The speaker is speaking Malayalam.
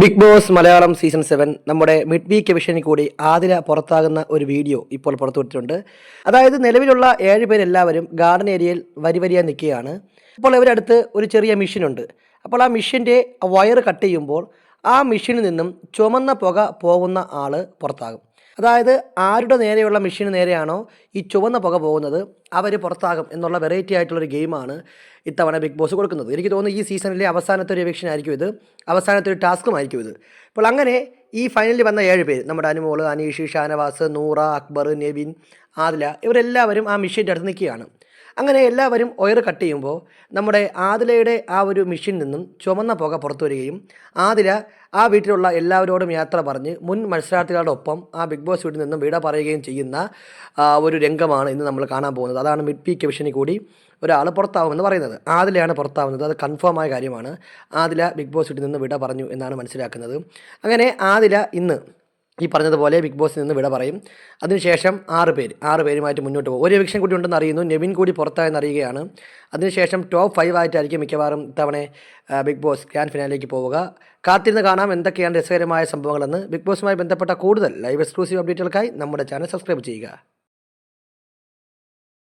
ബിഗ് ബോസ് മലയാളം സീസൺ 7 നമ്മുടെ മിഡ് വീക്ക് എവിഷനിൽ കൂടി ആതിര പുറത്താകുന്ന ഒരു വീഡിയോ ഇപ്പോൾ പുറത്തുവിട്ടിട്ടുണ്ട്. അതായത് നിലവിലുള്ള 7 പേരെല്ലാവരും ഗാർഡൻ ഏരിയയിൽ വരിയായി നിൽക്കുകയാണ്. അപ്പോൾ ഇവരടുത്ത് ഒരു ചെറിയ മെഷീനുണ്ട്. അപ്പോൾ ആ മെഷീൻ്റെ വയർ കട്ട് ചെയ്യുമ്പോൾ ആ മെഷീനിൽ നിന്നും ചുമന്ന പുക പോകുന്ന ആൾ പുറത്താകും. അതായത് ആരുടെ നേരെയുള്ള മെഷീന് നേരെയാണോ ഈ ചുവന്ന പുക പോകുന്നത് അവർ പുറത്താകും എന്നുള്ള വെറൈറ്റി ആയിട്ടുള്ളൊരു ഗെയിമാണ് ഇത്തവണ ബിഗ് ബോസ് കൊടുക്കുന്നത്. എനിക്ക് തോന്നുന്നു ഈ സീസണിലെ അവസാനത്തെ ഒരു എവിക്ഷൻ ആയിരിക്കും ഇത്, അവസാനത്തെ ഒരു ടാസ്കും ആയിരിക്കും ഇത്. അപ്പോൾ അങ്ങനെ ഈ ഫൈനലിൽ വന്ന 7 പേര്, നമ്മുടെ അനുമോൾ, അനീഷ്, ഷാനവാസ്, നൂറ, അക്ബർ, നെവിൻ, ആദില, ഇവരെല്ലാവരും ആ മെഷീൻ്റെ അടുത്ത് നിൽക്കുകയാണ്. അങ്ങനെ എല്ലാവരും ഒയർ കട്ട് ചെയ്യുമ്പോൾ നമ്മുടെ ആദിലയുടെ ആ ഒരു മെഷീനിൽ നിന്നും ചുമന്ന പുക പുറത്തു വരികയും ആദില ആ വീട്ടിലുള്ള എല്ലാവരോടും യാത്ര പറഞ്ഞ് മുൻ മത്സരാർത്ഥികളുടെ ഒപ്പം ആ ബിഗ് ബോസ് വീട്ടിൽ നിന്നും വിട പറയുകയും ചെയ്യുന്ന ഒരു രംഗമാണ് ഇന്ന് നമ്മൾ കാണാൻ പോകുന്നത്. അതാണ് മിഡ് വീക്ക് എവിഷനിൽ കൂടി ഒരാൾ പുറത്താവുമെന്ന് പറയുന്നത്. ആദിലയാണ് പുറത്താവുന്നത്, അത് കൺഫേമായ കാര്യമാണ്. ആദില ബിഗ് ബോസ് വീട്ടിൽ നിന്ന് വിട പറഞ്ഞു എന്നാണ് മനസ്സിലാക്കുന്നത്. അങ്ങനെ ആദില ഇന്ന് ഈ പറഞ്ഞതുപോലെ ബിഗ് ബോസിൽ നിന്ന് വിട പറയും. അതിനുശേഷം 6 പേരുമായിട്ട് മുന്നോട്ട് പോകും. ഒരു എവിക്ഷൻ കൂടി ഉണ്ടെന്ന് അറിയുന്നു, നെവിൻ കൂടി പുറത്തായെന്ന് അറിയുകയാണ്. അതിനുശേഷം ടോപ്പ് 5 ആയിട്ടായിരിക്കും മിക്കവാറും ഇത്തവണ ബിഗ് ബോസ് ഗ്രാൻഡ് ഫിനാലിലേക്ക് പോവുക. കാത്തിരുന്ന് കാണാം എന്തൊക്കെയാണ് രസകരമായ സംഭവങ്ങളെന്ന്. ബിഗ് ബോസുമായി ബന്ധപ്പെട്ട കൂടുതൽ ലൈവ് എക്സ്ക്ലൂസീവ് അപ്ഡേറ്റുകൾക്കായി നമ്മുടെ ചാനൽ സബ്സ്ക്രൈബ് ചെയ്യുക.